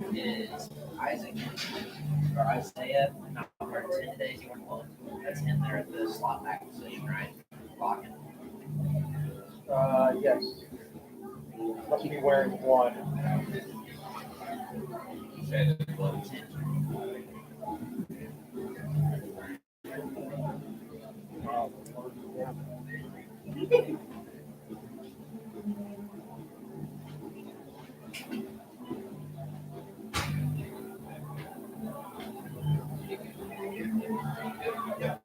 is Isaac or Isaiah. Not for 10 days you want to look. That's him there at the slot back position, right? Blocking. Yes. Must be wearing one. Okay, well, 10. Yeah.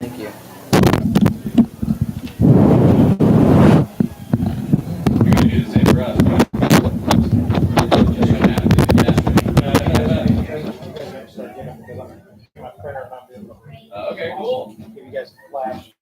Thank you. You're gonna do the same for us. Just gonna have to, My printer not being able to Okay, cool. give you guys a flash.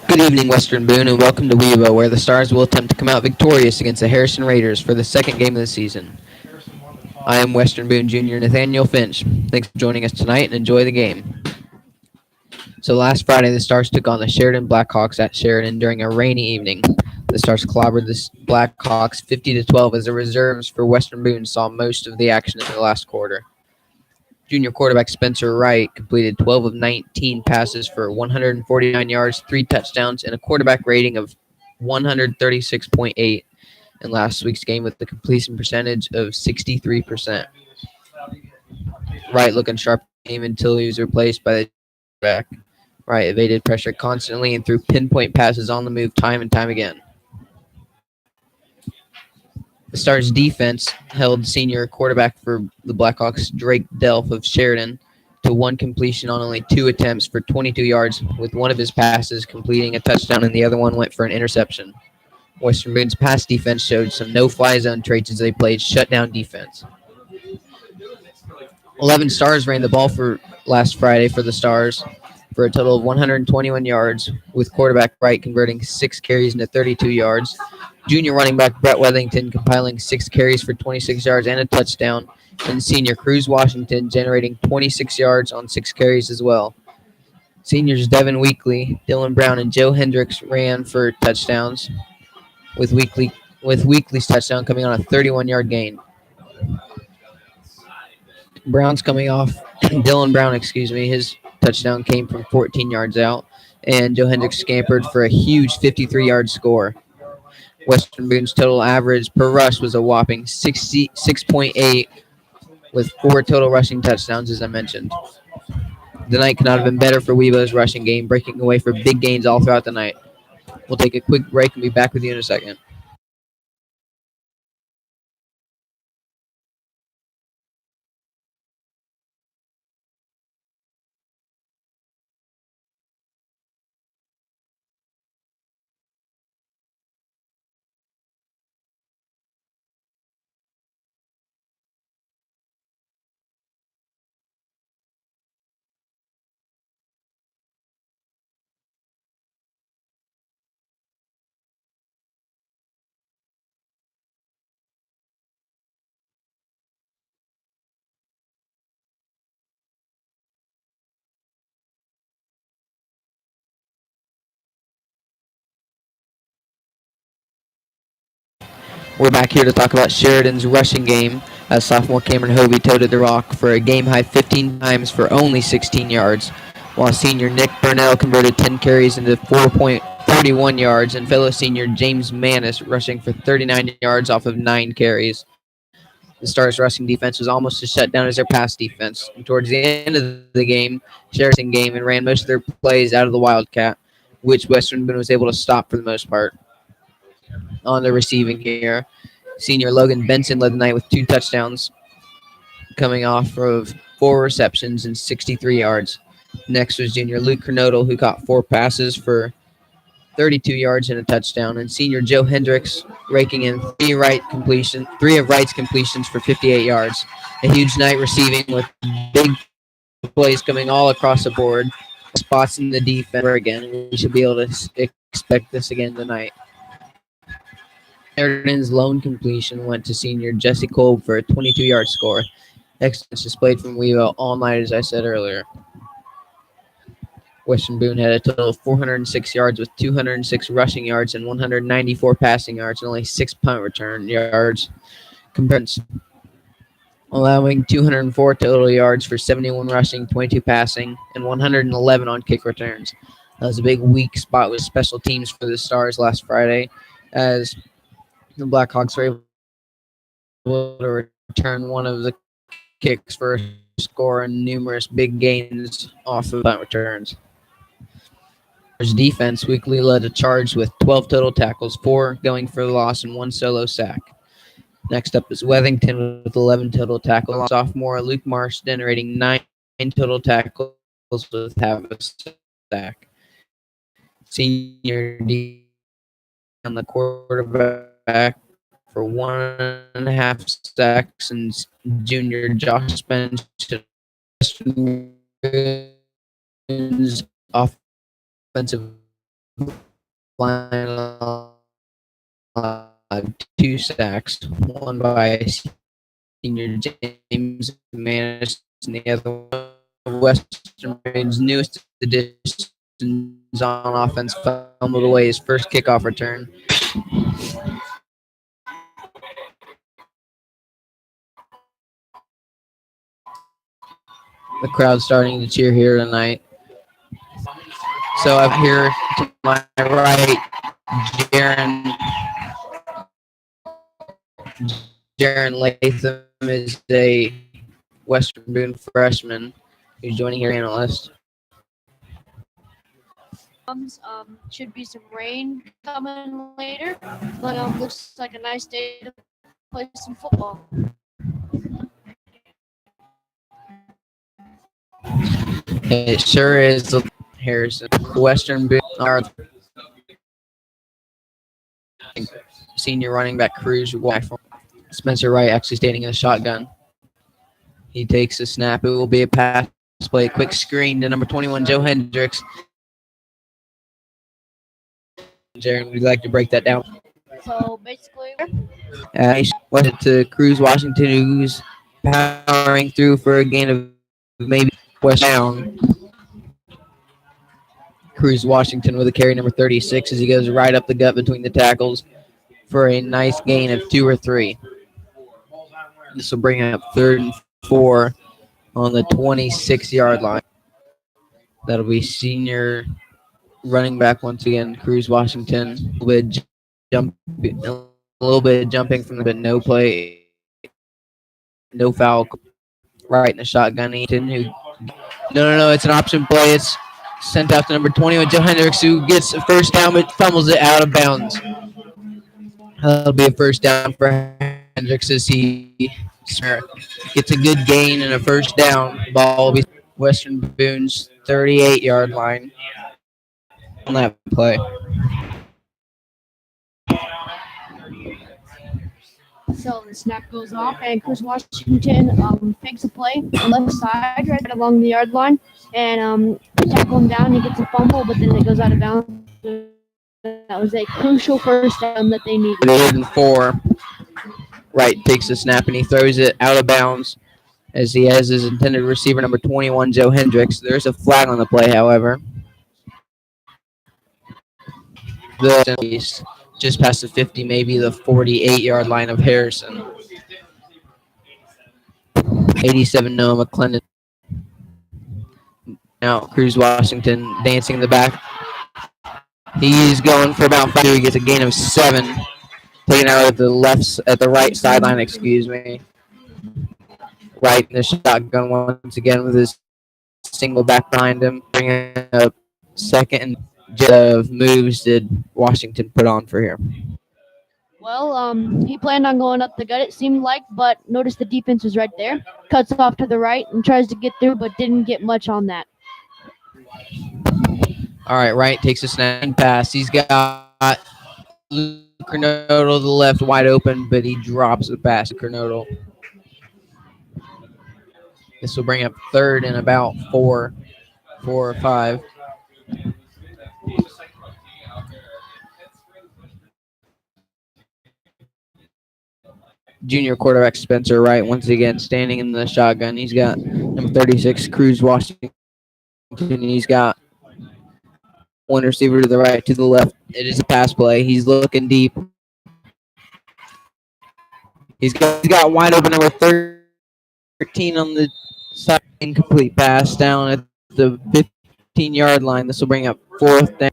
Good evening, Western Boone, and welcome to Weebo, where the Stars will attempt to come out victorious against the Harrison Raiders for the second game of the season. I am Western Boone Jr. Nathaniel Finch. Thanks for joining us tonight and enjoy the game. So last Friday, the Stars took on the Sheridan Blackhawks at Sheridan during a rainy evening. The Stars clobbered the Blackhawks 50-12 as the reserves for Western Boone saw most of the action in the last quarter. Junior quarterback Spencer Wright completed 12 of 19 passes for 149 yards, 3 touchdowns, and a quarterback rating of 136.8 in last week's game with the completion percentage of 63%. Wright looking sharp game until he was replaced by the back. Wright evaded pressure constantly and threw pinpoint passes on the move time and time again. The Stars' defense held senior quarterback for the Blackhawks, Drake Delph of Sheridan, to one completion on only 2 attempts for 22 yards, with one of his passes completing a touchdown and the other one went for an interception. Western Boone's pass defense showed some no-fly zone traits as they played shutdown defense. 11 Stars ran the ball for last Friday for the Stars for a total of 121 yards, with quarterback Wright converting 6 carries into 32 yards. Junior running back Brett Wethington compiling 6 carries for 26 yards and a touchdown, and senior Cruz Washington generating 26 yards on 6 carries as well. Seniors Devin Weekly, Dylan Brown, and Joe Hendricks ran for touchdowns, with Weekly's touchdown coming on a 31-yard gain. Brown's coming off Dylan Brown, his touchdown came from 14 yards out, and Joe Hendricks scampered for a huge 53-yard score. Western Boone's total average per rush was a whopping 66.8, with 4 total rushing touchdowns, as I mentioned. The night could not have been better for Weebo's rushing game, breaking away for big gains all throughout the night. We'll take a quick break and be back with you in a second. We're back here to talk about Sheridan's rushing game as sophomore Cameron Hovey toted the rock for a game-high 15 times for only 16 yards, while senior Nick Burnell converted 10 carries into 4.31 yards, and fellow senior James Manis rushing for 39 yards off of 9 carries. The Stars' rushing defense was almost as shut down as their pass defense. And towards the end of the game, Sheridan game and ran most of their plays out of the Wildcat, which Western Boone was able to stop for the most part. On the receiving here, senior Logan Benson led the night with 2 touchdowns, coming off of 4 receptions and 63 yards. Next was junior Luke Kernodle, who caught 4 passes for 32 yards and a touchdown, and senior Joe Hendricks raking in 3 of Wright's completions for 58 yards. A huge night receiving with big plays coming all across the board. Spots in the defense again. We should be able to expect this again tonight. Sheridan's lone completion went to senior Jesse Kolb for a 22-yard score. Excellence displayed from Weebo all night, as I said earlier. Western Boone had a total of 406 yards with 206 rushing yards and 194 passing yards and only 6 punt return yards, allowing 204 total yards for 71 rushing, 22 passing, and 111 on kick returns. That was a big weak spot with special teams for the Stars last Friday, as the Blackhawks were able to return one of the kicks for a score and numerous big gains off of punt returns. Defense weekly led a charge with 12 total tackles, 4 going for the loss and 1 solo sack. Next up is Wethington with 11 total tackles. Sophomore Luke Marsh generating 9 total tackles with half a sack. Senior D on the quarterback for 1.5 sacks, and junior Josh Spence offensive line alive. 2 sacks, one by senior James Manis, and the other one of Western Mary's newest additions on offense, fumbled away his first kickoff return. The crowd's starting to cheer here tonight. So up here to my right, Jaren Latham is a Western Boone freshman who's joining here analyst. Should be some rain coming later, but looks like a nice day to play some football. It sure is. Harrison, Western Boone, our senior running back Cruz. Spencer Wright actually standing in the shotgun. He takes a snap. It will be a pass play. Quick screen to number 21, Joe Hendricks. Jaren, would you like to break that down? So basically, Went it to Cruz Washington, who's powering through for a gain of maybe West down. Cruz Washington with a carry number 36 as he goes right up the gut between the tackles for a nice gain of 2 or 3. This will bring up 3rd and 4 on the 26-yard line. That'll be senior running back once again, Cruz Washington. A little bit jumping from the no play, no foul, right in the shotgun. No, it's an option play. It's sent out to number 21, Joe Hendricks, who gets a first down but fumbles it out of bounds. That'll be a first down for Hendricks as he gets a good gain and a first down. Ball will be Western Boone's 38-yard line on that play. so the snap goes off, and Chris Washington fakes a play on the left side, right along the yard line, and tackle him down. He gets a fumble, but then it goes out of bounds. That was a crucial first down that they needed. 3rd and 4. Wright takes the snap and he throws it out of bounds as he has his intended receiver, number 21, Joe Hendricks. There's a flag on the play, however. Just past the 50, maybe the 48-yard line of Harrison. 87, Noah McClendon. Now, Cruz Washington dancing in the back. He's going for about 5. He gets a gain of 7. Taken out at the right sideline, excuse me. Right in the shotgun once again with his single back behind him. Bringing up second of moves did Washington put on for here? Well, he planned on going up the gut, it seemed like, but notice the defense was right there. Cuts off to the right and tries to get through, but didn't get much on that. All right, Wright takes a snap pass. He's got Luke Cornodle to the left wide open, but he drops the pass to Cornodle. This will bring up 3rd and about 4 or 5. Junior quarterback Spencer Wright once again standing in the shotgun. He's got number 36, Cruz Washington. He's got one receiver to the right, to the left. It is a pass play. He's looking deep. He's got wide open number 13 on the side. Incomplete pass down at the 15-yard line. This will bring up 4th down.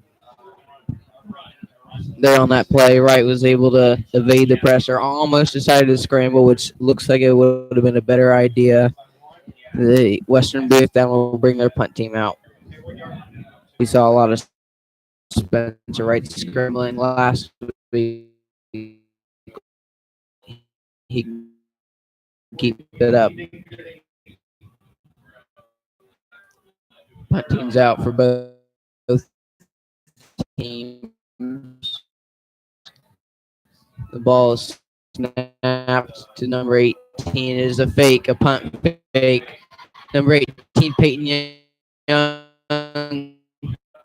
There on that play, Wright was able to evade the pressure. Almost decided to scramble, which looks like it would have been a better idea. The Western Booth then will bring their punt team out. We saw a lot of Spencer Wright scrambling last week. He can keep it up. Punt team's out for both teams. The ball is snapped to number 18. It is a fake, a punt fake. Number 18, Peyton Young,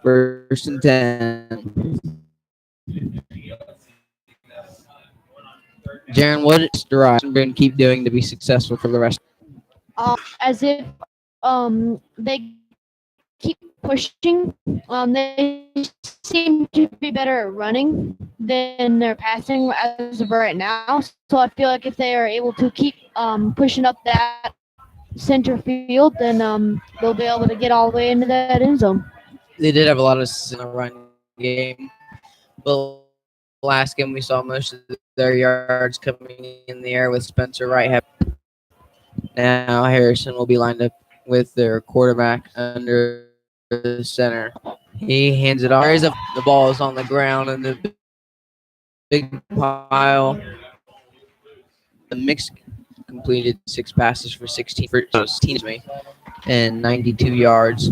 First and 10. Jaren, what does Boone keep doing to be successful for the rest? As if they keep pushing. They seem to be better at running than their passing as of right now. So I feel like if they are able to keep pushing up that center field, then they'll be able to get all the way into that end zone. They did have a lot of in the run game, but last game we saw most of their yards coming in the air with Spencer Wright. Now Harrison will be lined up with their quarterback under the center. He hands it off. The ball is on the ground in the big pile. The mix completed 6 passes for 16 and 92 yards.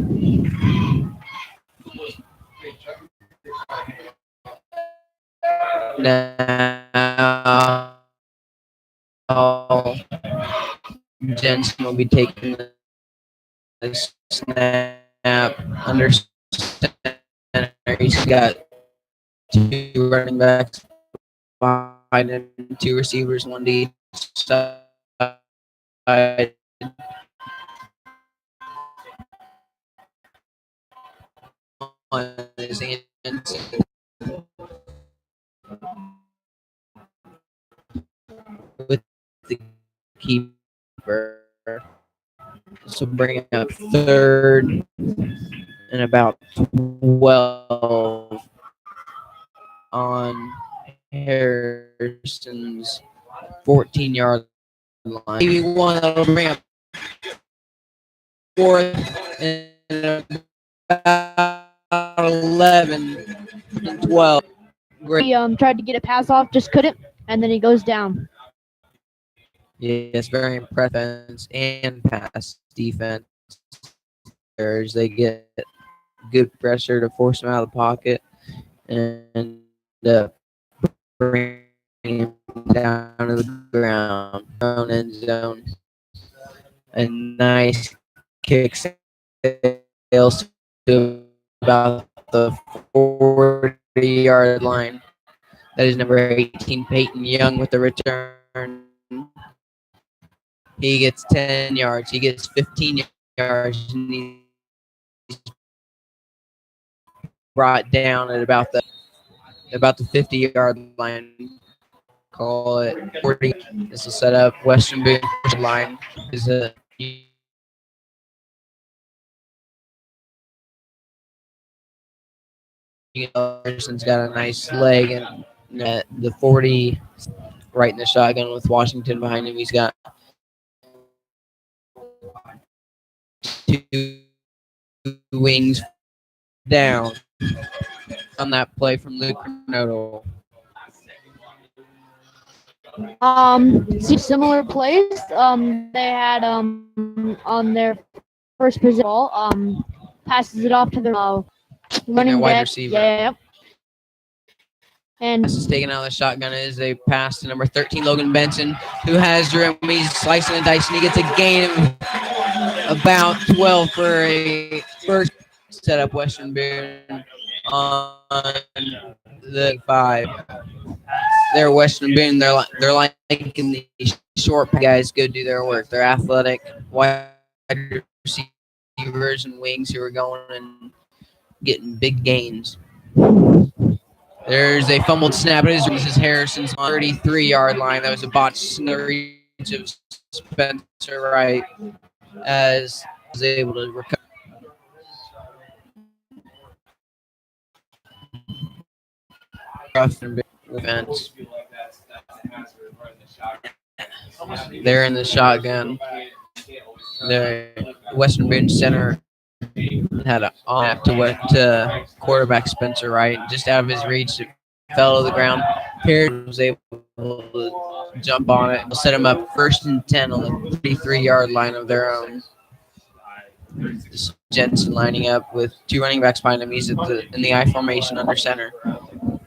Now Jensen will be taking the snap under center. He's got 2 running backs behind him, 2 receivers, 1 to each side. On his hands with the keeper. So bring up 3rd and about 12 on Harrison's 14-yard line. Maybe one that'll bring up 4th and about 11 and 12. He tried to get a pass off, just couldn't, and then he goes down. Yes, very impressive defense and pass defense. They get good pressure to force him out of the pocket and bring him down to the ground. End zone. A nice kick sails to about the 40-yard line. That is number 18, Peyton Young, with the return. He gets 10 yards. He gets 15 yards. And he's brought down at about the 50-yard line. Call it 40. This will set up Western Boone line. Is a Anderson's got a nice leg, and the 40 right in the shotgun with Washington behind him. He's got 2 wings down on that play from Luke Noto. Similar plays. They had on their first possession ball, passes it off to the running wide back. receiver. Yeah. And This is taken out of the shotgun is a pass to number 13, Logan Benson, who has Jerome. He's slicing and dicing. He gets a gain of about 12 for a first set up Western Boone on the 5. They're Western Boone. They're liking the short guys go do their work. They're athletic wide receivers and wings who are going and getting big gains. There's a fumbled snap. This is Harrison's 33-yard line. That was a botched reach of Spencer Wright as was able to recover. Defense. They're in the shotgun. The Western Boone center had an off to quarterback Spencer Wright, just out of his reach. It fell to the ground. Perry was able to jump on it and set him up 1st and 10 on the 33-yard line of their own. Jensen lining up with 2 running backs behind him. He's in the I formation under center.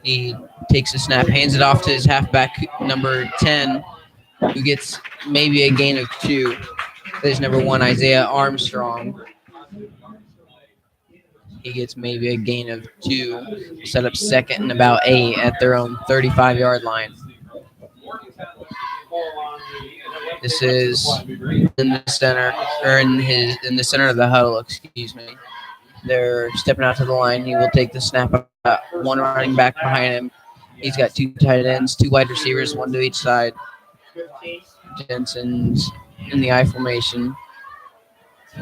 He takes a snap, hands it off to his halfback, number 10, who gets maybe a gain of 2. There's number 1, Isaiah Armstrong. He gets maybe a gain of 2. Set up second and about 8 at their own 35-yard line. This is in the center, or in the center of the huddle. Excuse me. They're stepping out to the line. He will take the snap. One running back behind him. He's got 2 tight ends, 2 wide receivers, 1 to each side. Jensen's in the I formation.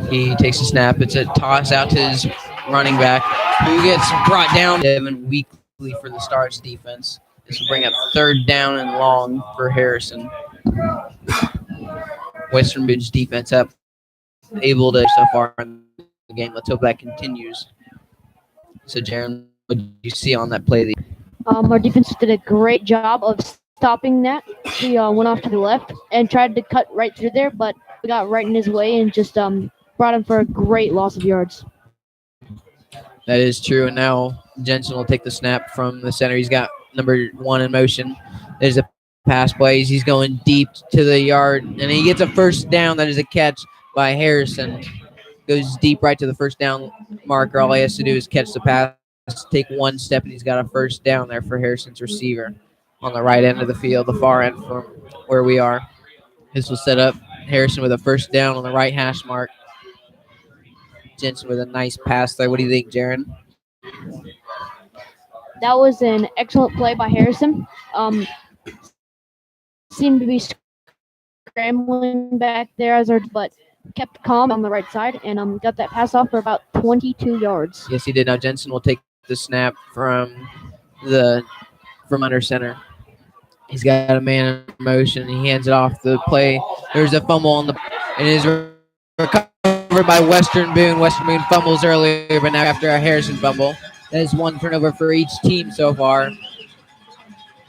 He takes a snap. It's a toss out to his running back, who gets brought down. Devin weakly for the Stars defense. This will bring up 3rd down and long for Harrison. Western Boone's defense up, able to so far in the game. Let's hope that continues. So, Jaren, what did you see on that play? Our defense did a great job of stopping that. He went off to the left and tried to cut right through there, but we got right in his way and just brought him for a great loss of yards. That is true. And now Jensen will take the snap from the center. He's got number 1 in motion. There's a pass plays. He's going deep to the yard, and he gets a 1st down. That is a catch by Harrison. Goes deep right to the 1st down marker. All he has to do is catch the pass, take 1 step, and he's got a 1st down there for Harrison's receiver on the right end of the field, the far end from where we are. This will set up Harrison with a 1st down on the right hash mark. Jensen with a nice pass there. What do you think, Jaren? That was an excellent play by Harrison. Seemed to be scrambling back there but kept calm on the right side and got that pass off for about 22 yards. Yes, he did. Now Jensen will take the snap from under center. He's got a man in motion. He hands it off the play. There's a fumble on and is recovered by Western Boone. Western Boone fumbles earlier, but now after a Harrison fumble. That is 1 turnover for each team so far.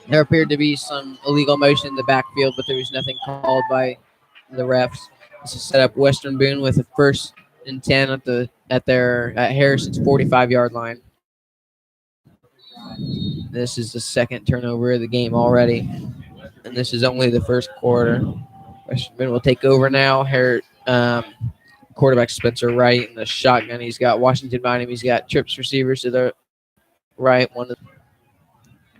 There appeared to be some illegal motion in the backfield, but there was nothing called by the refs. This is set up Western Boone with a 1st and 10 at Harrison's 45-yard line. This is the 2nd turnover of the game already, and this is only the 1st quarter. Western Boone will take over now. Quarterback Spencer Wright in the shotgun. He's got Washington behind him. He's got trips receivers to the right. One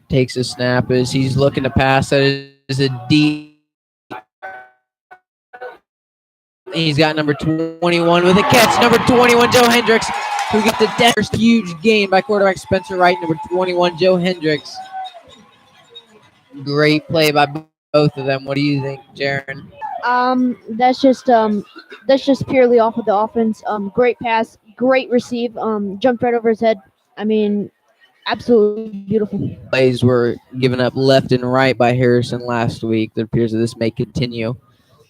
takes a snap as he's looking to pass. That is a deep. He's got number 21 with a catch. Number 21, Joe Hendricks, who gets the first huge gain by quarterback Spencer Wright. Number 21, Joe Hendricks. Great play by both of them. What do you think, Jaren? That's just purely off of the offense. Great pass, great receive. Jumped right over his head. I mean, absolutely beautiful. Plays were given up left and right by Harrison last week. It appears that this may continue.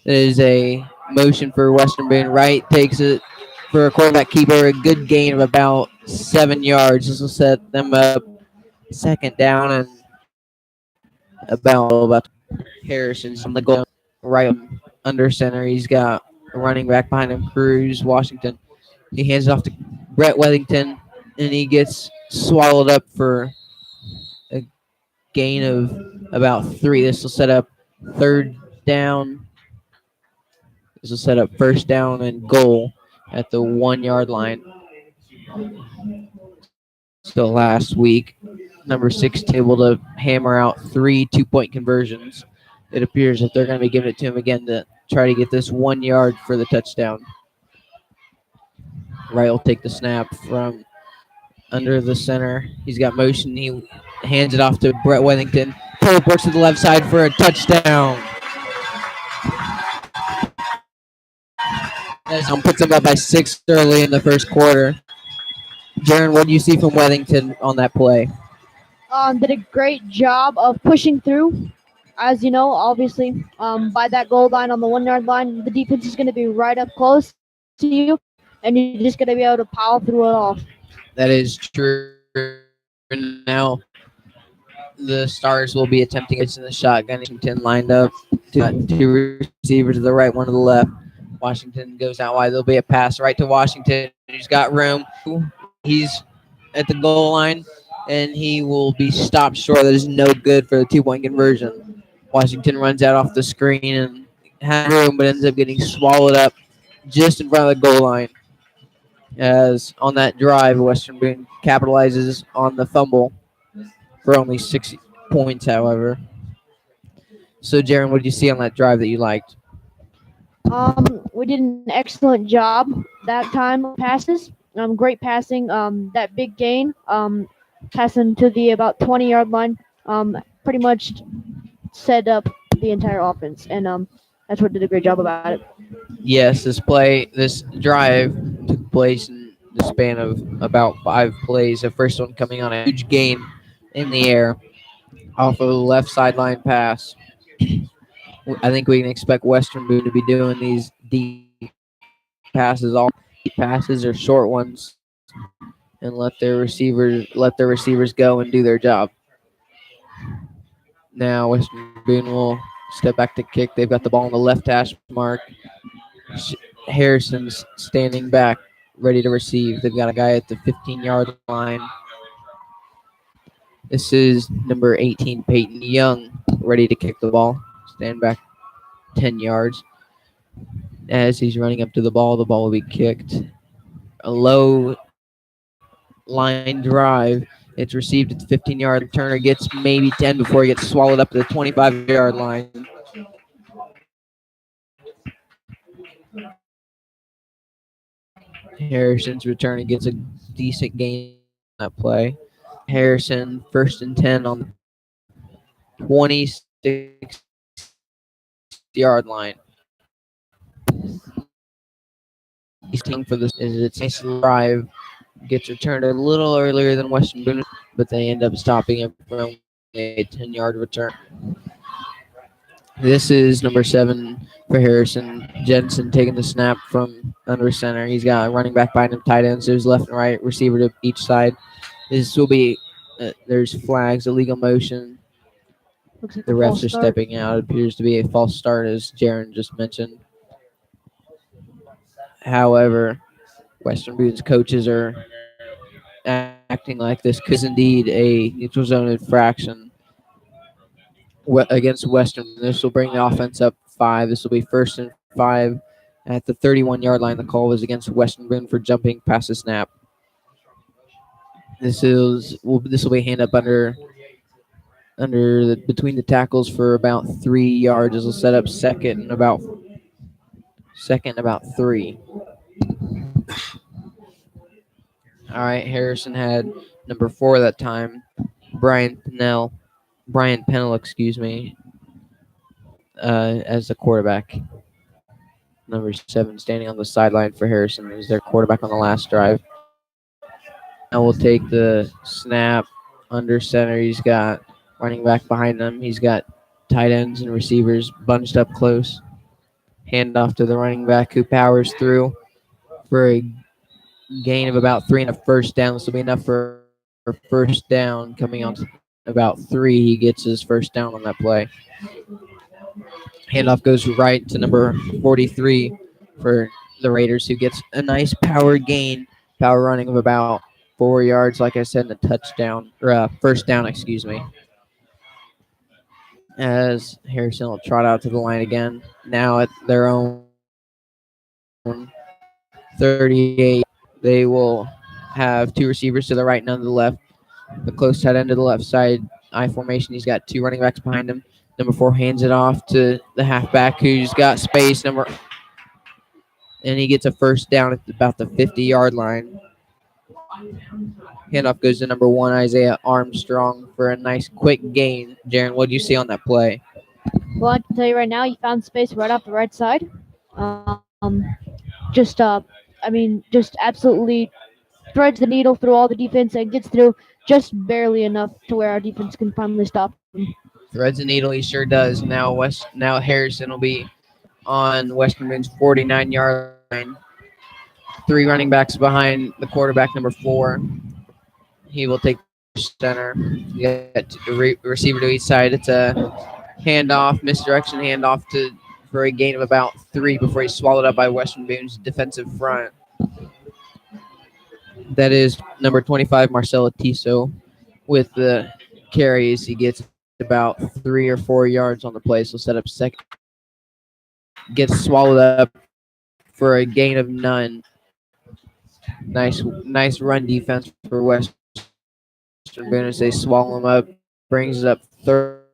It is a motion for Western Boone. Wright takes it for a quarterback keeper. A good gain of about 7 yards. This will set them up 2nd down and about Harrison's on the goal. Right under center. He's got a running back behind him, Cruz, Washington. He hands it off to Brett Wellington, and he gets swallowed up for a gain of about 3. This will set up 3rd down. This will set up 1st down and goal at the 1-yard line. So last week, number 6 able to hammer out 3 2-point conversions. It appears that they're going to be giving it to him again to try to get this 1 yard for the touchdown. Wright will take the snap from under the center. He's got motion. He hands it off to Brett Wellington. Teleports to the left side for a touchdown. Puts him up by 6 early in the 1st quarter. Jaren, what do you see from Wellington on that play? Did a great job of pushing through. As you know, obviously, by that goal line on the 1-yard line, the defense is going to be right up close to you, and you're just going to be able to power through it all. That is true. Now, the Stars will be attempting it in the shotgun. Washington lined up. 2 receivers to the right, 1 to the left. Washington goes out wide. There'll be a pass right to Washington. He's got room. He's at the goal line, and he will be stopped short. That is no good for the 2-point conversion. Washington runs out off the screen and has room, but ends up getting swallowed up just in front of the goal line. As on that drive, Western Boone capitalizes on the fumble for only 6 points, however. So, Jaren, what did you see on that drive that you liked? We did an excellent job that time on passes. Great passing. That big gain. Passing to the about 20-yard line. Pretty much set up the entire offense, and that's what did a great job about it. Yes, this drive took place in the span of about 5 plays. The first one coming on a huge gain in the air off of the left sideline pass. I think we can expect Western Boone to be doing these deep passes, all deep passes or short ones, and let their receivers go and do their job. Now Western Boone will step back to kick. They've got the ball on the left hash mark. Harrison's standing back, ready to receive. They've got a guy at the 15-yard line. This is number 18, Peyton Young, ready to kick the ball. Stand back 10 yards. As he's running up to the ball will be kicked. A low line drive. It's received at the 15-yard. Turner gets maybe 10 before he gets swallowed up to the 25-yard line. Harrison's return and gets a decent gain on that play. Harrison, 1st and 10 on the 26-yard line. He's team for this is its nice drive. Gets returned a little earlier than Western Boone, but they end up stopping it from a 10-yard return. This is number 7 for Harrison. Jensen taking the snap from under center. He's got a running back behind him, tight ends. There's left and right, receiver to each side. This will be, there's flags, illegal motion. Looks like The a refs false are start. stepping out. It appears to be a false start, as Jaren just mentioned. However, Western Boone's coaches are acting like this could indeed a neutral zone infraction against Western. This will bring the offense up 5. This will be 1st and 5 at the 31-yard line. The call was against Western Boone for jumping past the snap. This will be hand up between the tackles for about 3 yards. This will set up second and about 3. All right, Harrison had number 4 that time, Brian Pennell, excuse me, as the quarterback. Number 7 standing on the sideline for Harrison is their quarterback on the last drive. Now we'll take the snap under center. He's got running back behind him. He's got tight ends and receivers bunched up close. Hand off to the running back who powers through for a gain of about 3 and a first down. This will be enough for a first down. Coming on to about 3, he gets his first down on that play. Handoff goes right to number 43 for the Raiders, who gets a nice power running of about 4 yards, like I said, and a touchdown, or first down, excuse me. As Harrison will trot out to the line again, now at their own 38. They will have 2 receivers to the right, none to the left. The close tight end to the left side, I formation. He's got 2 running backs behind him. Number 4 hands it off to the halfback who's got space. And he gets a first down at about the 50-yard line. Handoff goes to number 1, Isaiah Armstrong, for a nice quick gain. Jaren, what do you see on that play? Well, I can tell you right now, he found space right off the right side. Just absolutely threads the needle through all the defense and gets through just barely enough to where our defense can finally stop him. Threads the needle, he sure does. Now Harrison will be on Western Boone's 49-yard line. 3 running backs behind the quarterback, number 4. He will take center. You got a receiver to each side. It's a misdirection handoff for a gain of about 3 before he's swallowed up by Western Boone's defensive front. That is number 25, Marcelo Tiso, with the carries. He gets about 3 or 4 yards on the play, so set up second. Gets swallowed up for a gain of none. Nice run defense for Western Boone as they swallow him up. Brings it up third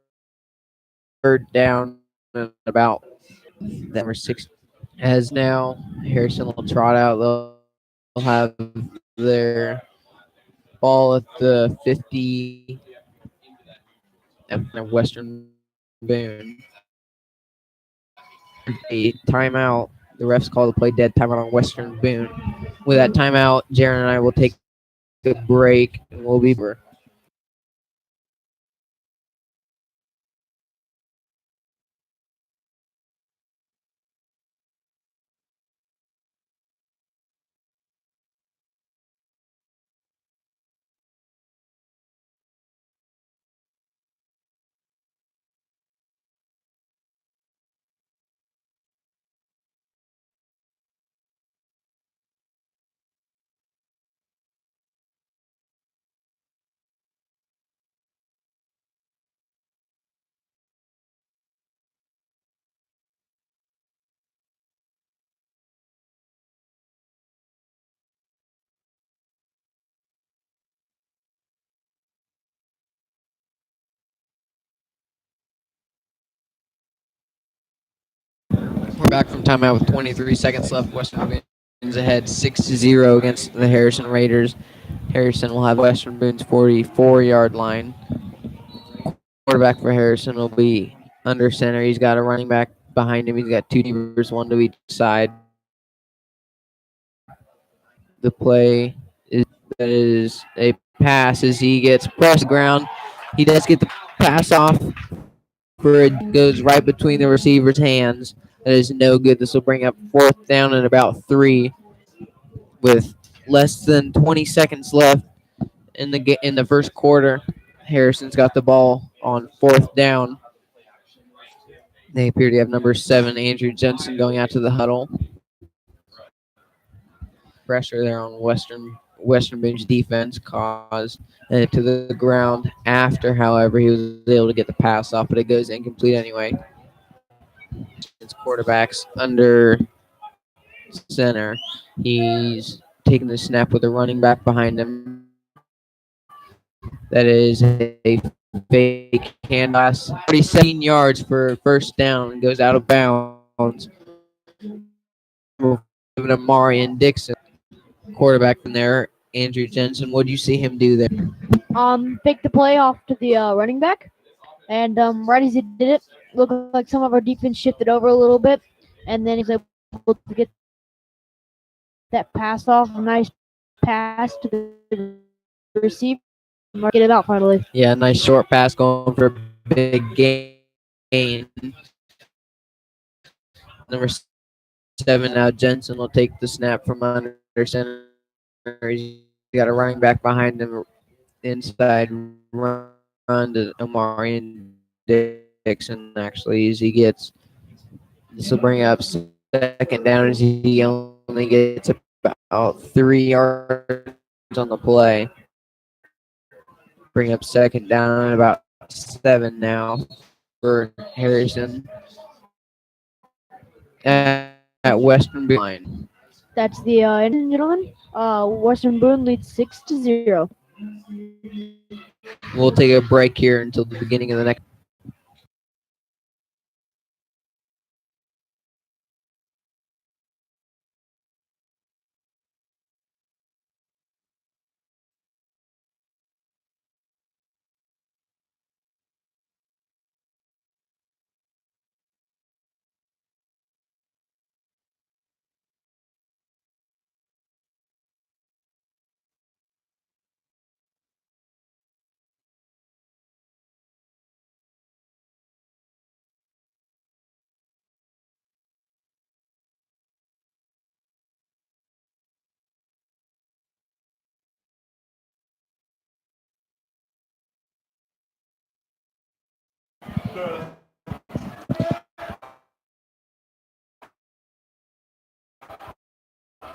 down and about. That number 6 as now Harrison will trot out. They'll have their ball at the 50 of Western Boone. A timeout. The refs call the play dead timeout on Western Boone. With that timeout, Jaren and I will take a break and we'll be back. We're back from timeout with 23 seconds left. Western Boone's ahead 6-0 against the Harrison Raiders. Harrison will have Western Boone's 44-yard line. Quarterback for Harrison will be under center. He's got a running back behind him. He's got two receivers, one to each side. The play is a pass as he gets pressed ground. He does get the pass off for it goes right between the receiver's hands. That is no good. This will bring up fourth down and about 3 with less than 20 seconds left in the first quarter. Harrison's got the ball on fourth down. They appear to have number 7, Andrew Jensen, going out to the huddle. Pressure there on Western Boone's defense caused it to the ground. After, however, he was able to get the pass off, but it goes incomplete anyway. It's quarterbacks under center. He's taking the snap with a running back behind him. That is a fake handoff. 47 yards for first down and goes out of bounds. Amari and Dixon, quarterback from there. Andrew Jensen, what do you see him do there? Pick the play off to the running back, and right as he did it, looked like some of our defense shifted over a little bit, and then he was able to get that pass off, a nice pass to the receiver, get it out finally. Yeah, nice short pass going for a big gain. Number 7 now, Jensen will take the snap from under center. He's got a running back behind him, inside run to Amari and Dixon, actually, as he gets. This will bring up second down as he only gets about 3 yards on the play. Bring up second down and about 7 now for Harrison at Western Boone line. That's the end, gentlemen. Western Boone leads 6-0. We'll take a break here until the beginning of the next.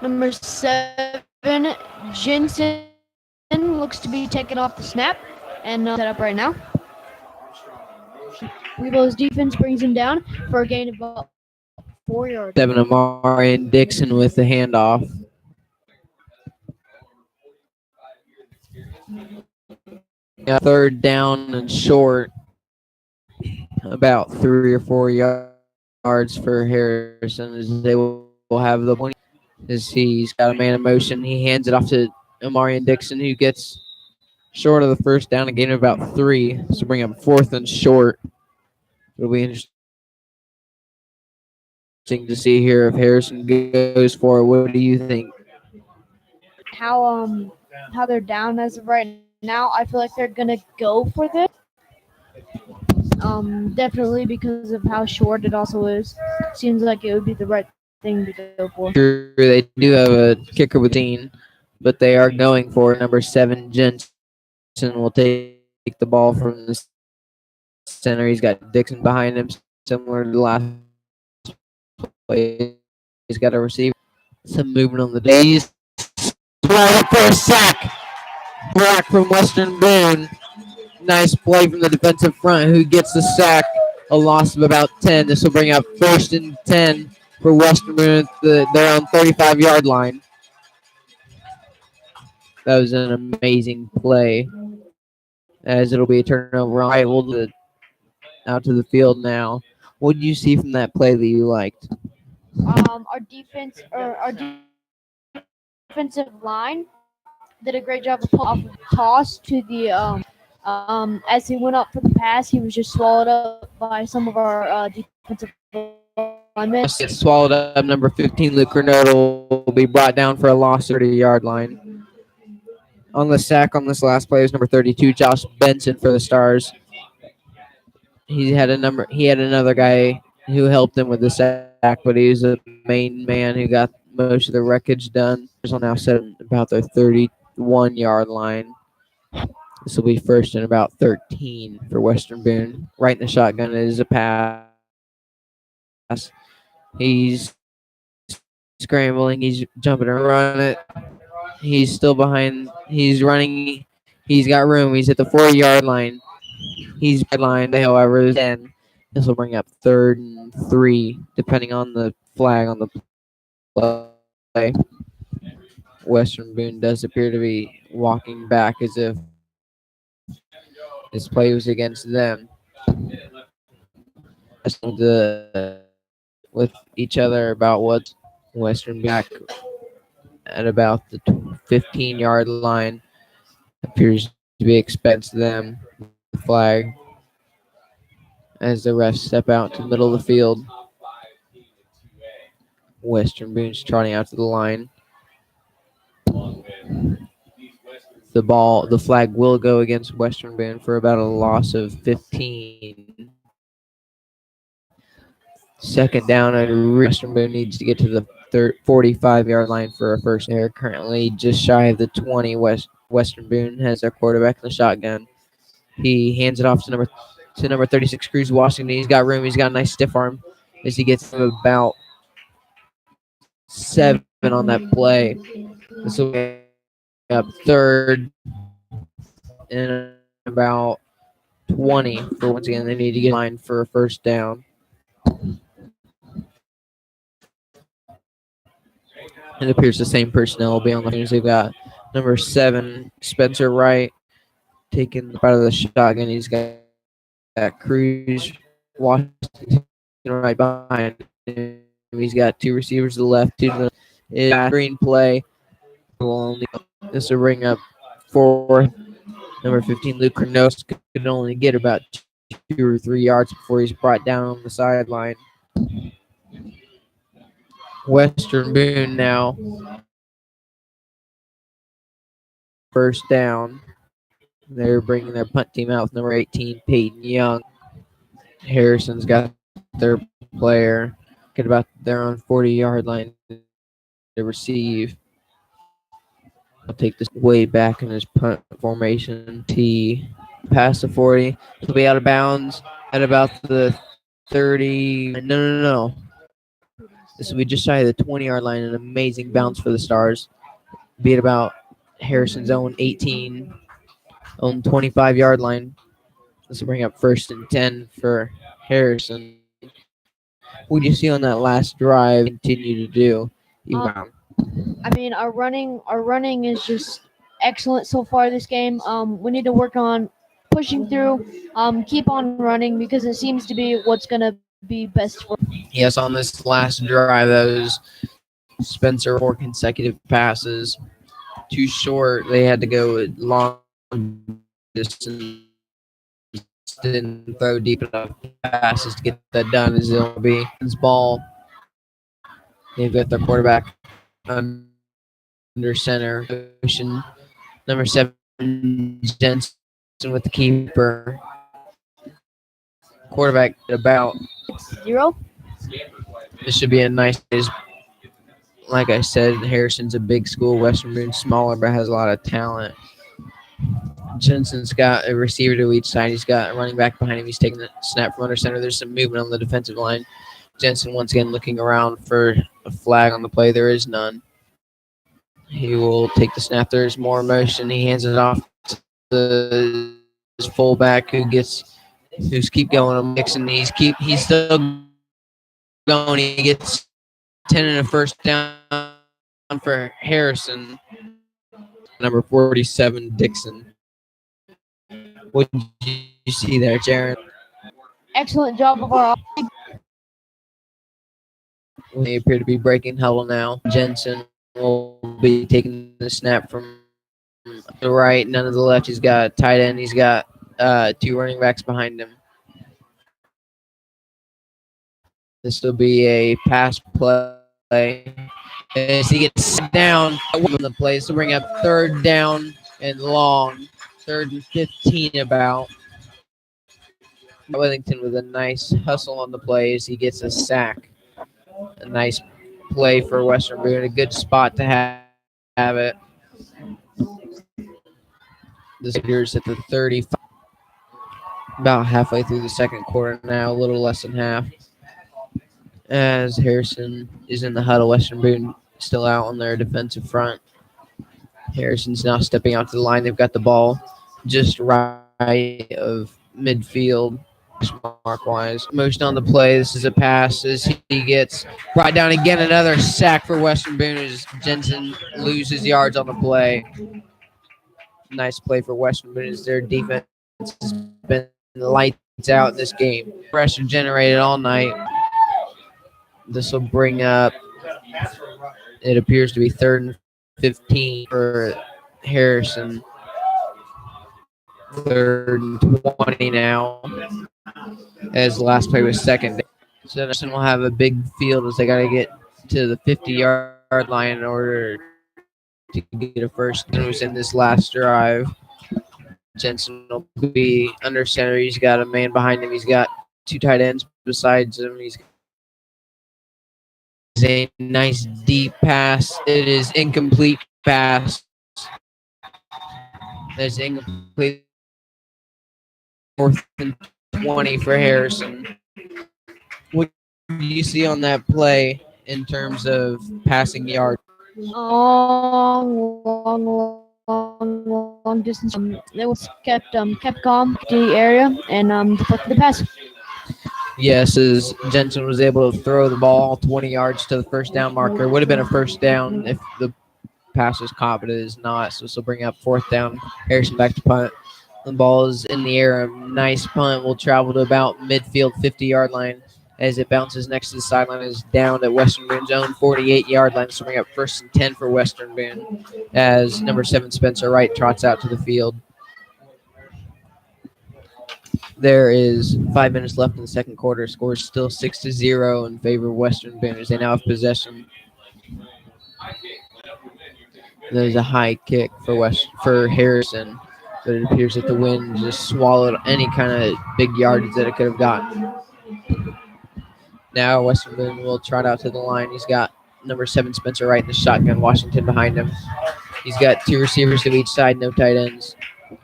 Number 7, Jensen looks to be taking off the snap and set up right now. Weebo's defense brings him down for a gain of about 4 yards. 7, Amari and Dixon with the handoff. third down and short, about 3 or 4 yards for Harrison as they will have the point. As he's got a man in motion, he hands it off to Amarian Dixon, who gets short of the first down, a gain of about 3. So bring up fourth and short. It'll be interesting to see here if Harrison goes for it. What do you think? How they're down as of right now, I feel like they're gonna go for this. Definitely because of how short it also is. Seems like it would be the right thing to go for. Sure, they do have a kicker with Dean, but they are going for it. Number 7, Jensen will take the ball from the center. He's got Dixon behind him, similar to the last play. He's got a receiver. Some movement on the he's right up for a sack. Block from Western Boone. Nice play from the defensive front who gets the sack. A loss of about 10. This will bring up first and 10 for Western Boone at their own 35-yard line. That was an amazing play. As it'll be a turnover on right. Out to the field now. What did you see from that play that you liked? Our defensive line did a great job of pulling off a toss to the as he went up for the pass, he was just swallowed up by some of our defensive linemen. Gets swallowed up. Number 15, Luke Granado, will be brought down for a loss at the 30-yard line. On the sack on this last play was number 32, Josh Benson for the Stars. He had another guy who helped him with the sack, but he was the main man who got most of the wreckage done. Will now set about their 31-yard line. This will be first and about 13 for Western Boone. Right in the shotgun is a pass. He's scrambling. He's jumping around it. He's still behind. He's running. He's got room. He's at the 4-yard line. He's line. However, is 10. This will bring up third and 3, depending on the flag on the play. Western Boone does appear to be walking back as if this play was against them. With each other about what Western back at about the 15-yard line appears to be expects them the flag as the refs step out to the middle of the field. Western Boone's trotting out to the line. The flag will go against Western Boone for about a loss of 15. Second down, and Western Boone needs to get to the 45-yard line for a first. They're currently just shy of the 20. Western Boone has their quarterback in the shotgun. He hands it off to number 36, Cruz Washington. He's got room. He's got a nice stiff arm as he gets to about 7 on that play. This will be up third and about 20 for once again. They need to get line for a first down. It appears the same personnel will be on the field. They've got number 7, Spencer Wright, taking out of the shotgun. He's got Cruz Washington right behind him. He's got 2 receivers to the left, 2 to the green play. This will bring up 4. Number 15, Luke Kronos could only get about 2 or 3 yards before he's brought down on the sideline. Western Boone now. First down. They're bringing their punt team out with number 18, Peyton Young. Harrison's got their player get about their own 40-yard line to receive. I'll take this way back in his punt formation. T past the 40. He'll be out of bounds at about the 30. No. This will be just shy of the 20-yard line. An amazing bounce for the Stars. Be at about Harrison's own 18, own 25-yard line. This will bring up first and 10 for Harrison. What do you see on that last drive continue to do? I mean, our running is just excellent so far this game. We need to work on pushing through, keep on running because it seems to be what's gonna be best for. Yes, on this last drive, those Spencer 4 consecutive passes. Too short. They had to go long distance. Didn't throw deep enough passes to get that done. As it'll be his ball. They've got their quarterback under center. Motion. Number 7, Jensen with the keeper. Quarterback about. 0. This should be a nice. Like I said, Harrison's a big school. Western Boone's smaller, but has a lot of talent. Jensen's got a receiver to each side. He's got a running back behind him. He's taking the snap from under center. There's some movement on the defensive line. Jensen once again looking around for a flag on the play. There is none. He will take the snap. There's more motion. He hands it off to his fullback who's keep going. Mixing these. He's still going. He gets 10 and a first down for Harrison. Number 47, Dixon. What did you see there, Jaren? Excellent job of our. They appear to be breaking huddle now. Jensen will be taking the snap from the right, none of the left. He's got a tight end. He's got 2 running backs behind him. This will be a pass play. As he gets down on the play, this will bring up 3rd down and long. 3rd and 15 about. Wellington with a nice hustle on the play as he gets a sack. A nice play for Western Boone. A good spot to have it. The Raiders at the 35. About halfway through the second quarter now, a little less than half. As Harrison is in the huddle, Western Boone still out on their defensive front. Harrison's now stepping out to the line. They've got the ball just right of midfield, mark-wise. Motion on the play. This is a pass as he gets brought down again. Another sack for Western Boone as Jensen loses yards on the play. Nice play for Western Boone as their defense has been lights out in this game. Pressure generated all night. This will bring up, it appears to be 3rd and 15 for Harrison. 3rd and 20 now, as the last play was 2nd. So Harrison will have a big field as they got to get to the 50-yard line in order to get a first. It was in this last drive. Jensen will be under center. He's got a man behind him. He's got 2 tight ends besides him. He's a nice deep pass. It is incomplete pass. That's incomplete. 4th and 20 for Harrison. What do you see on that play in terms of passing yard? Long distance. It was kept calm to the area and deflected the pass. Yes, as Jensen was able to throw the ball 20 yards to the first down marker. Would have been a first down if the pass was caught, but it is not. So this will bring up 4th down. Harrison back to punt. The ball is in the air. A nice punt will travel to about midfield 50-yard line as it bounces next to the sideline. Is down at Western Boone's own 48-yard line. So bring up 1st and 10 for Western Boone as number 7 Spencer Wright trots out to the field. There is 5 minutes left in the second quarter. Score is still 6-0 in favor of Western Boone as they now have possession. There's a high kick for Harrison, but it appears that the wind just swallowed any kind of big yardage that it could have gotten. Now Western Boone will trot out to the line. He's got number 7 Spencer Wright in the shotgun, Washington behind him. He's got 2 receivers to each side, no tight ends.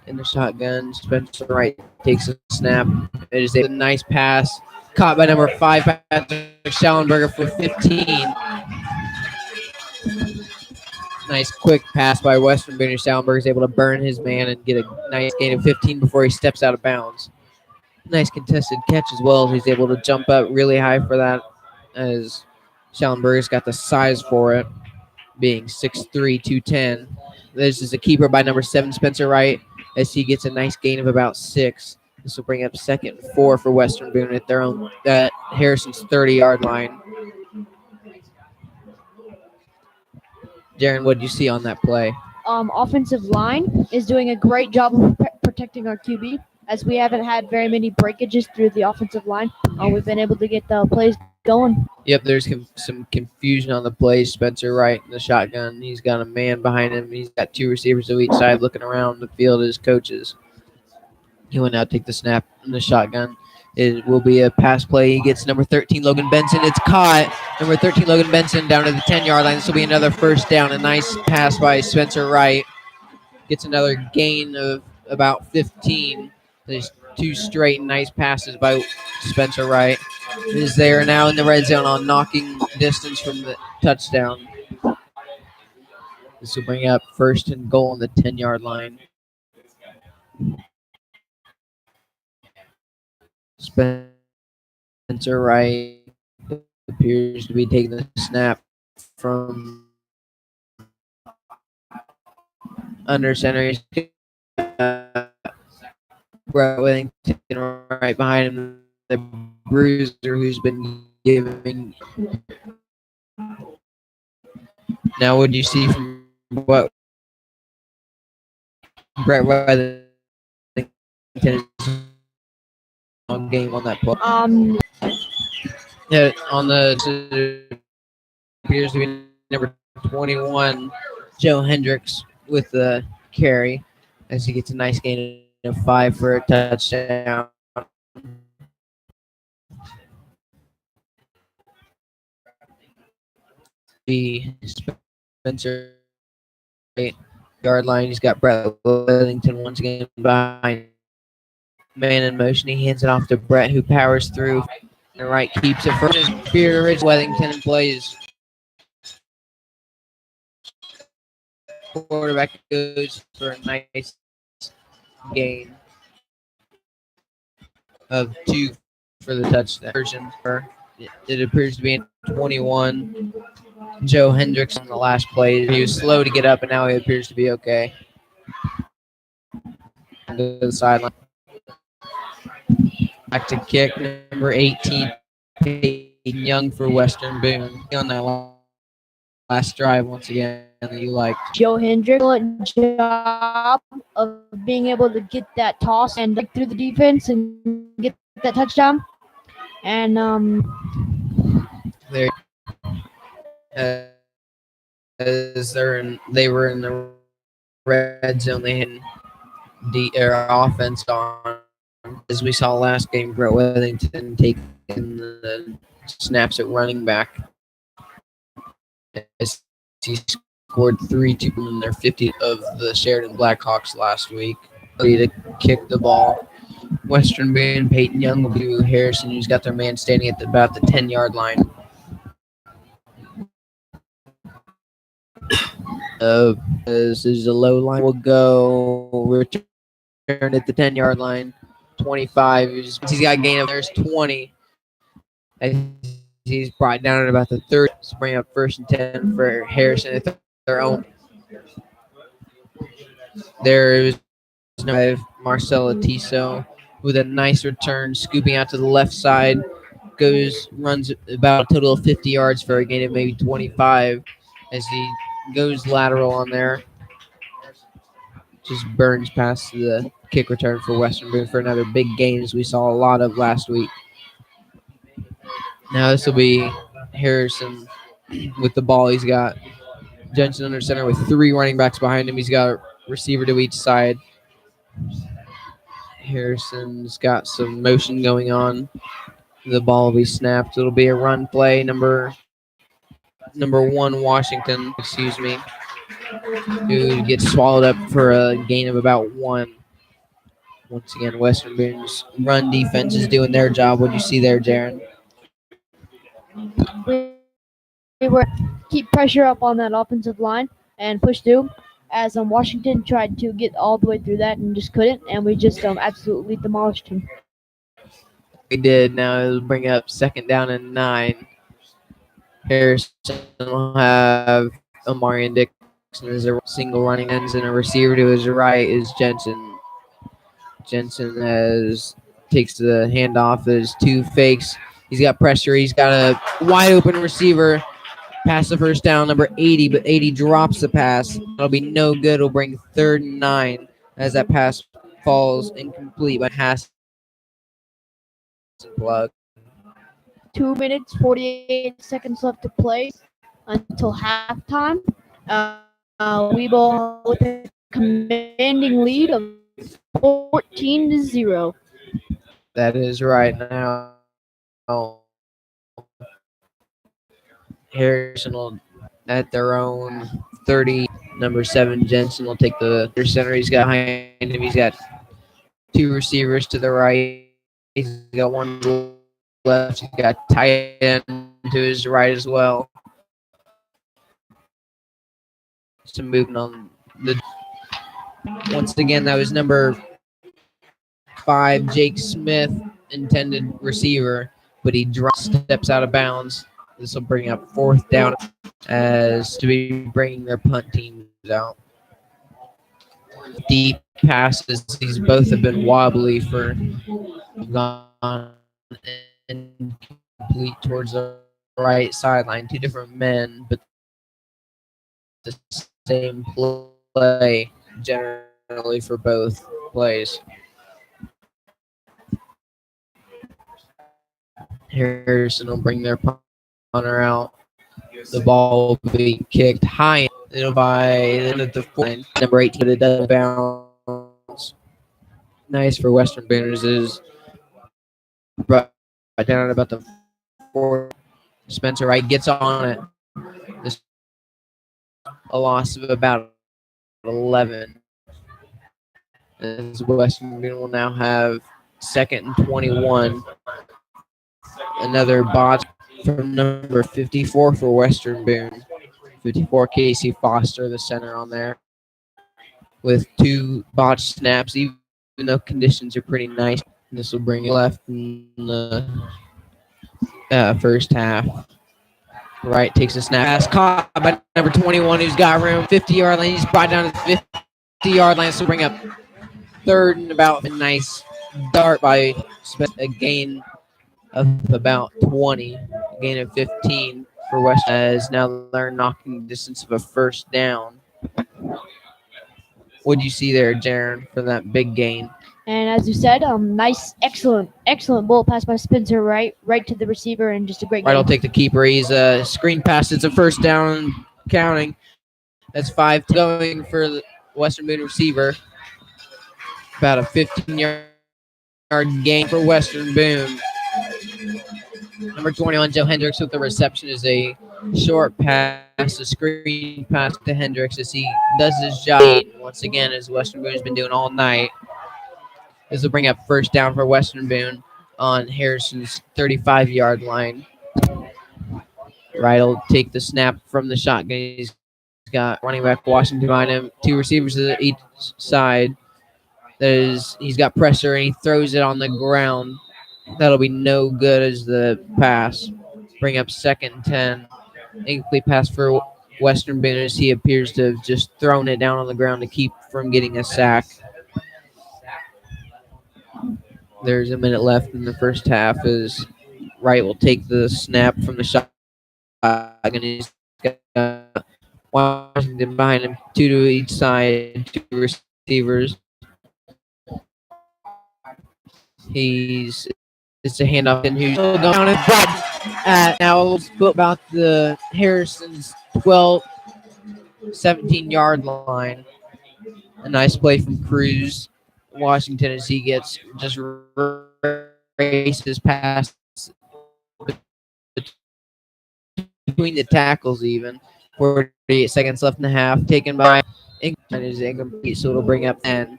In the shotgun, Spencer Wright takes a snap. It is a nice pass. Caught by number 5, Patrick Schallenberger for 15. Nice quick pass by Western Boone. Schallenberger is able to burn his man and get a nice gain of 15 before he steps out of bounds. Nice contested catch as well. He's able to jump up really high for that as Schallenberger's got the size for it, being 6'3", 210. This is a keeper by number 7, Spencer Wright. as he gets a nice gain of about 6. This will bring up 2nd and 4 for Western Boone at their own at Harrison's 30-yard line. Jaren, what did you see on that play? Offensive line is doing a great job of protecting our QB, as we haven't had very many breakages through the offensive line. We've been able to get the plays going. Yep, there's some confusion on the play. Spencer Wright in the shotgun. He's got a man behind him. He's got 2 receivers to each side looking around the field as coaches. He will now take the snap in the shotgun. It will be a pass play. He gets number 13, Logan Benson. It's caught. Number 13, Logan Benson, down to the 10-yard line. This will be another first down. A nice pass by Spencer Wright. Gets another gain of about 15. There's 2 straight nice passes by Spencer Wright. Is there now in the red zone on knocking distance from the touchdown. This will bring up 1st and goal on the 10-yard line. Spencer Wright appears to be taking the snap from under center. He's got Brett Whittington right behind him, the bruiser who's been giving. Now, what do you see from what Brett Whittington is on game on that play? Yeah, on the appears to be number 21, Joe Hendricks with the carry as he gets a nice gain of 5 for a touchdown. The Spencer yard line. He's got Brett Wellington once again behind. Man in motion. He hands it off to Brett, who powers through. And Wright keeps it for his Rich Wellington and plays. Quarterback goes for a nice gain of 2 for the touchdown. Version for it appears to be in 21. Joe Hendricks on the last play. He was slow to get up, and now he appears to be okay. Go to the sideline. Back to kick, number 18, Peyton Young for Western Boone. On that last drive, once again, that you liked. Joe Hendrick, job of being able to get that toss and through the defense and get that touchdown. And There, as they were in the red zone, they had their offense on. As we saw last game, Brett Wellington taking the snaps at running back. As he scored 3 in their 50 of the Sheridan Blackhawks last week. Ready to kick the ball. Western Boone, Peyton Young will be with Harrison, who's got their man standing at about the 10-yard line. This is a low line. Will go return at the 10-yard line. 25. He's got a gain of there's 20. He's brought down at about the 30. Let's bring up 1st and 10 for Harrison at their own. There is Marcelo Tiso with a nice return, scooping out to the left side. Runs about a total of 50 yards for a gain of maybe 25 as he goes lateral on there. Just burns past the kick return for Western Boone for another big gain, as we saw a lot of last week. Now this will be Harrison with the ball. He's got Jensen under center with 3 running backs behind him. He's got a receiver to each side. Harrison's got some motion going on. The ball will be snapped. It'll be a run play. Number 1 Washington, who gets swallowed up for a gain of about 1. Once again, Western Boone's run defense is doing their job. What do you see there, Jaren? we were keep pressure up on that offensive line and push through. As Washington tried to get all the way through that and just couldn't, and we just absolutely demolished him. We did. Now it'll bring up 2nd down and 9. Harrison will have Amarian Dixon as a single running ends, and a receiver to his right is Jensen. Jensen takes the handoff. There's two fakes. He's got pressure. He's got a wide open receiver. Pass the first down, number 80, but 80 drops the pass. It'll be no good. It'll bring 3rd and 9 as that pass falls incomplete by Hass plug. 2 minutes, 48 seconds left to play until halftime. We ball with a commanding lead of 14-0. That is right now. Harrison will at their own 30. Number 7, Jensen will take the center. He's got behind him. He's got 2 receivers to the right. He's got 1 to the left. He's got tight end to his right as well. Some movement on the. Once again, that was number 5, Jake Smith, intended receiver, but he steps out of bounds. This will bring up 4th down as to be bringing their punt teams out. Deep passes, these both have been wobbly for gone incomplete towards the right sideline. 2 different men, but the same play generally for both plays. Harrison will bring their punter out. The ball will be kicked high. It'll by the line. Number 18, but it does bounce. Nice for Western Booners is brought down at about the 4. Spencer Wright gets on it. This a loss of about 11. As Western Boone will now have 2nd and 21. Another bot from number 54 for Western Boone. 54, Casey Foster, the center on there. With 2 botched snaps, even though conditions are pretty nice. This will bring it left in the first half. Wright takes a snap. Pass caught by number 21, who's got room. 50-yard line. He's brought down to the 50-yard line. So bring up 3rd and about. A nice dart by a gain of about 20. A gain of 15 for West. As now they're knocking distance of a 1st down. What do you see there, Jaren, for that big gain? And as you said, nice, excellent ball pass by Spencer right to the receiver, and just a great Right, game. I'll take the keeper. He's a screen pass. It's a 1st down counting. That's 5 going for the Western Boone receiver. About a 15-yard gain for Western Boone. Number 21, Joe Hendricks with the reception is a short pass, a screen pass to Hendricks as he does his job once again, as Western Boone has been doing all night. This will bring up 1st down for Western Boone on Harrison's 35-yard line. Wright will take the snap from the shotgun. He's got running back Washington behind him, 2 receivers to each side. He's got pressure, and he throws it on the ground. That'll be no good as the pass. Bring up 2nd and 10. Incomplete pass for Western Boone as he appears to have just thrown it down on the ground to keep from getting a sack. There's a minute left in the first half as Wright will take the snap from the shotgun. He's got Washington behind him, 2 to each side, 2 receivers. It's a handoff, and who's going down and now let's go about the Harrison's 17-yard line. A nice play from Cruz Washington as he gets just races past between the tackles even. 48 seconds left in the half. Taken by England is incomplete, so it'll bring up 10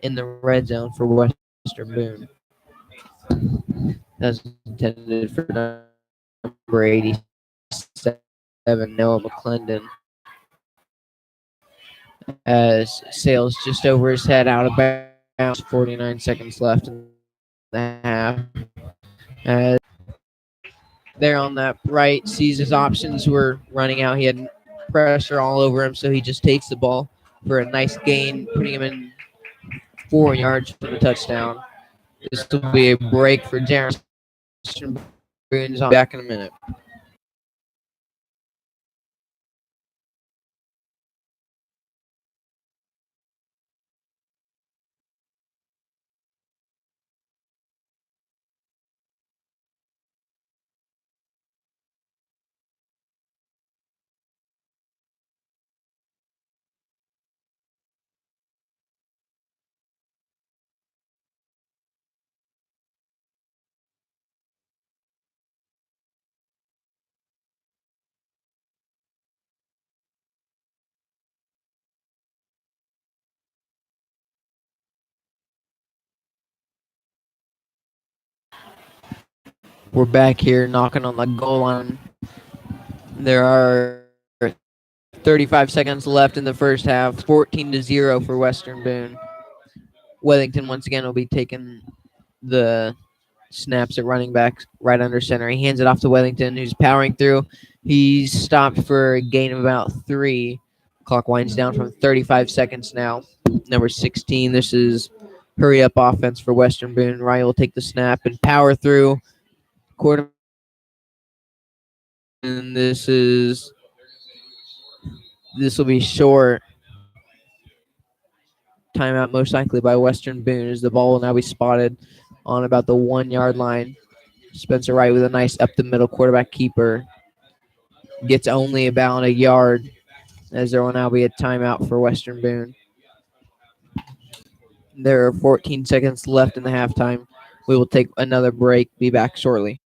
in the red zone for Western Boone. That's intended for number 87, Noah McClendon. As sails just over his head out of bounds. 49 seconds left in the half. As there on that right, sees his options were running out. He had pressure all over him, so he just takes the ball for a nice gain, putting him in 4 yards for the touchdown. This will be a break for Jaren. Boone's on back in a minute. We're back here knocking on the goal line. There are 35 seconds left in the first half. 14-0 for Western Boone. Wellington once again will be taking the snaps at running back right under center. He hands it off to Wellington, who's powering through. He's stopped for a gain of about 3. Clock winds down from 35 seconds now. Number 16. This is hurry up offense for Western Boone. Ryan will take the snap and power through. Quarter. And this will be short. Timeout most likely by Western Boone as the ball will now be spotted on about the 1 yard line. Spencer Wright with a nice up the middle quarterback keeper. Gets only about a yard as there will now be a timeout for Western Boone. There are 14 seconds left in the halftime. We will take another break. Be back shortly.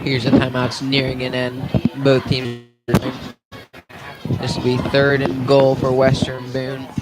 Here's the timeouts nearing an end. Both teams. This will be 3rd and goal for Western Boone.